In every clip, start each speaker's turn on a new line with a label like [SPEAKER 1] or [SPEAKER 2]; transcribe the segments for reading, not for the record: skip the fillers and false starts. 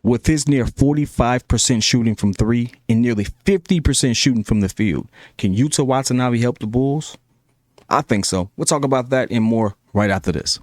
[SPEAKER 1] With his near 45% shooting from three and nearly 50% shooting from the field, can Yuta Wantanabe help the Bulls? I think so. We'll talk about that and more right after this.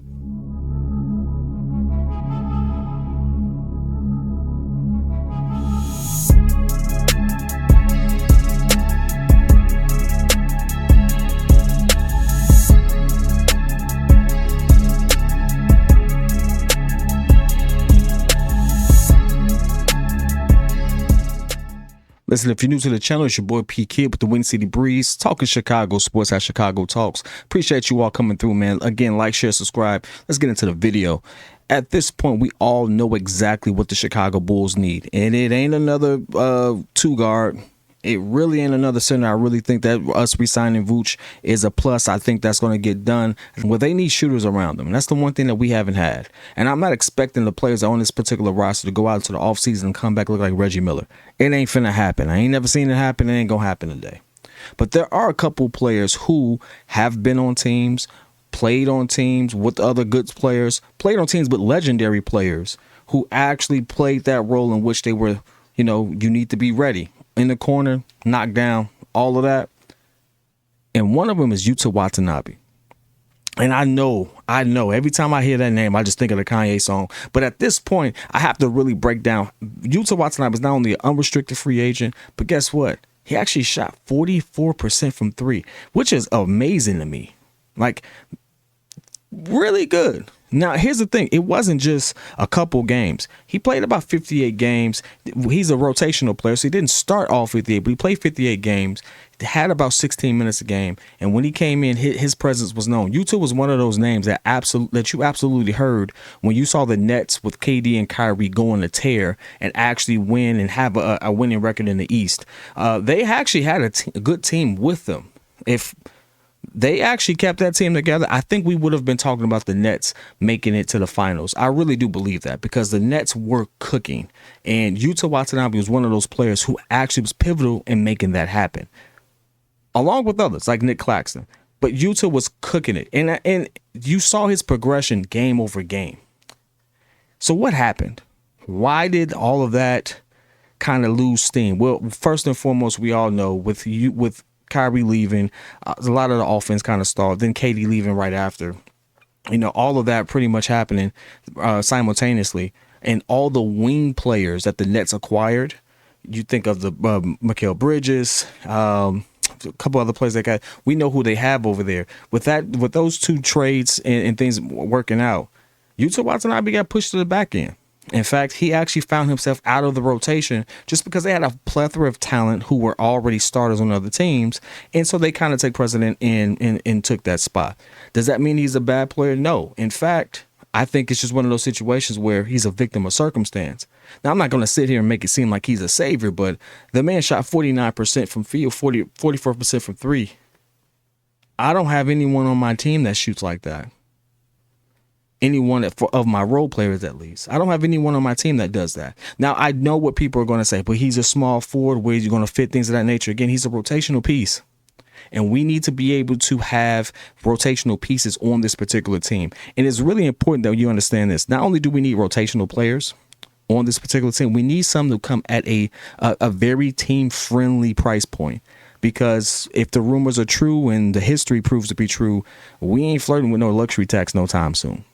[SPEAKER 1] Listen, if you're new to the channel, it's your boy P Kid with the Win City Breeze, talking Chicago sports at Chicago Talks. Appreciate you all coming through, man. Again, like, share, subscribe. Let's get into the video. At this point, we all know exactly what the Chicago Bulls need, and it ain't another two guard. It really ain't another center. I really think that us re-signing Vooch is a plus. I think that's going to get done. Well, they need shooters around them, and that's the one thing that we haven't had. And I'm not expecting the players on this particular roster to go out into the offseason and come back look like Reggie Miller. It ain't finna happen. I ain't never seen it happen. It ain't going to happen today. But there are a couple players who have been on teams, played on teams with other good players, played on teams with legendary players who actually played that role in which they were, you need to be ready. In the corner, knocked down, all of that. And one of them is Yuta Wantanabe. And I know, every time I hear that name, I just think of the Kanye song. But at this point, I have to really break down. Yuta Wantanabe is not only an unrestricted free agent, but guess what? He actually shot 44% from three, which is amazing to me. Like, really good. Now, here's the thing. It wasn't just a couple games. He played about 58 games. He's a rotational player, so he didn't start all 58, but he played 58 games, had about 16 minutes a game, and when he came in, his presence was known. Yuta was one of those names that you absolutely heard when you saw the Nets with KD and Kyrie go on a tear and actually win and have a winning record in the East. They actually had a good team with them. If they actually kept that team together, I think we would have been talking about the Nets making it to the finals. I really do believe that because the Nets were cooking, and Yuta Wantanabe was one of those players who actually was pivotal in making that happen, along with others like Nick Claxton. But Yuta was cooking it, and you saw his progression game over game. So what happened? Why did all of that kind of lose steam? Well, first and foremost, we all know with Kyrie leaving, a lot of the offense kind of stalled. Then KD leaving right after. All of that pretty much happening simultaneously. And all the wing players that the Nets acquired, you think of the Mikal Bridges, a couple other players they got. We know who they have over there. With those two trades and things working out, Yuta Wantanabe got pushed to the back end. In fact, he actually found himself out of the rotation just because they had a plethora of talent who were already starters on other teams. And so they kind of take precedent and took that spot. Does that mean he's a bad player? No. In fact, I think it's just one of those situations where he's a victim of circumstance. Now, I'm not going to sit here and make it seem like he's a savior, but the man shot 49% from field, 44% from three. I don't have anyone on my team that shoots like that. Anyone of my role players, at least. I don't have anyone on my team that does that. Now, I know what people are going to say, but he's a small forward. Where you're going to fit things of that nature? Again, he's a rotational piece. And we need to be able to have rotational pieces on this particular team. And it's really important that you understand this. Not only do we need rotational players on this particular team, we need some to come at a very team-friendly price point. Because if the rumors are true and the history proves to be true, we ain't flirting with no luxury tax no time soon.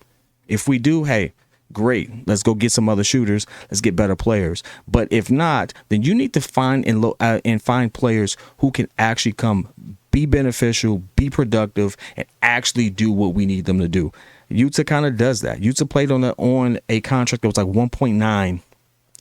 [SPEAKER 1] If we do, hey, great. Let's go get some other shooters. Let's get better players. But if not, then you need to find and find players who can actually come be beneficial, be productive, and actually do what we need them to do. Yuta kind of does that. Yuta played on a contract that was like 1.9.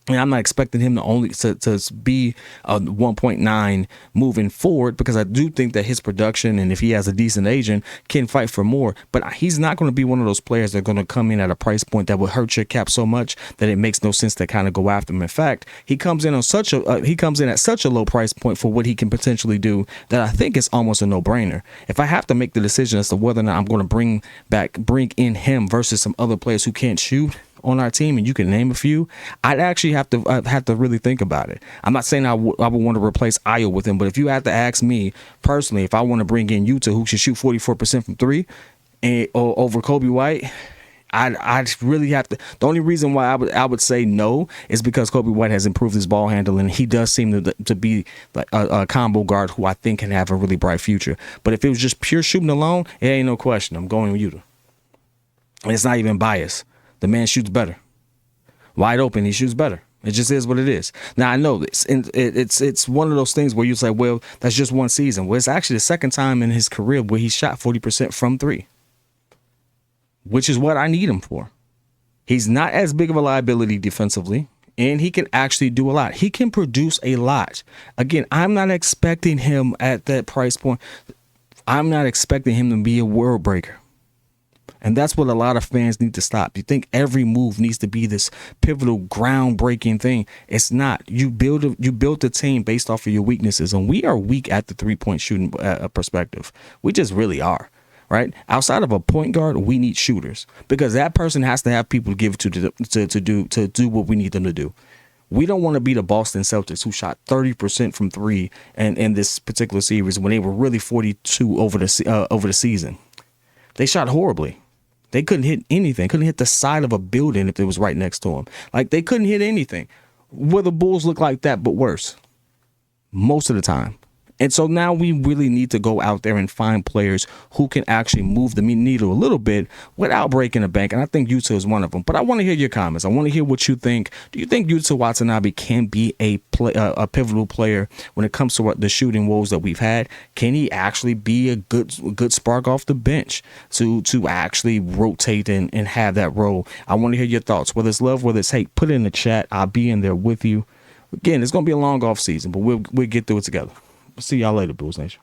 [SPEAKER 1] And I'm not expecting him to be a 1.9 moving forward, because I do think that his production, and if he has a decent agent, can fight for more. But he's not going to be one of those players that are going to come in at a price point that will hurt your cap so much that it makes no sense to kind of go after him. In fact, he comes in at such a low price point for what he can potentially do that I think it's almost a no-brainer. If I have to make the decision as to whether or not I'm going to bring in him versus some other players who can't shoot on our team, and you can name a few, I'd actually have to really think about it. I'm not saying I would want to replace Ayo with him, but if you had to ask me personally, if I want to bring in Yuta, who should shoot 44% from three, or over Kobe White, I really have to. The only reason why I would say no is because Kobe White has improved his ball handling. He does seem to be like a combo guard who I think can have a really bright future. But if it was just pure shooting alone, it ain't no question. I'm going with Yuta. And it's not even biased. The man shoots better. Wide open, he shoots better. It just is what it is. Now, I know this, and it's one of those things where you say, well, that's just one season. Well, it's actually the second time in his career where he shot 40% from three, which is what I need him for. He's not as big of a liability defensively, and he can actually do a lot. He can produce a lot. Again, I'm not expecting him at that price point. I'm not expecting him to be a world breaker. And that's what a lot of fans need to stop. You think every move needs to be this pivotal, groundbreaking thing. It's not. You build a team based off of your weaknesses, and we are weak at the three-point shooting perspective. We just really are, right? Outside of a point guard, we need shooters because that person has to have people to give to do what we need them to do. We don't want to be the Boston Celtics who shot 30% from three and in this particular series when they were really 42 over the season. They shot horribly. They couldn't hit anything, couldn't hit the side of a building if it was right next to them. Like, they couldn't hit anything. Well, the Bulls look like that, but worse most of the time. And so now we really need to go out there and find players who can actually move the needle a little bit without breaking the bank. And I think Yuta is one of them. But I want to hear your comments. I want to hear what you think. Do you think Yuta Watanabe can be a pivotal player when it comes to the shooting woes that we've had? Can he actually be a good spark off the bench to actually rotate and have that role? I want to hear your thoughts. Whether it's love, whether it's hate, put it in the chat. I'll be in there with you. Again, it's going to be a long off season, but we'll get through it together. See y'all later, Bulls Nation.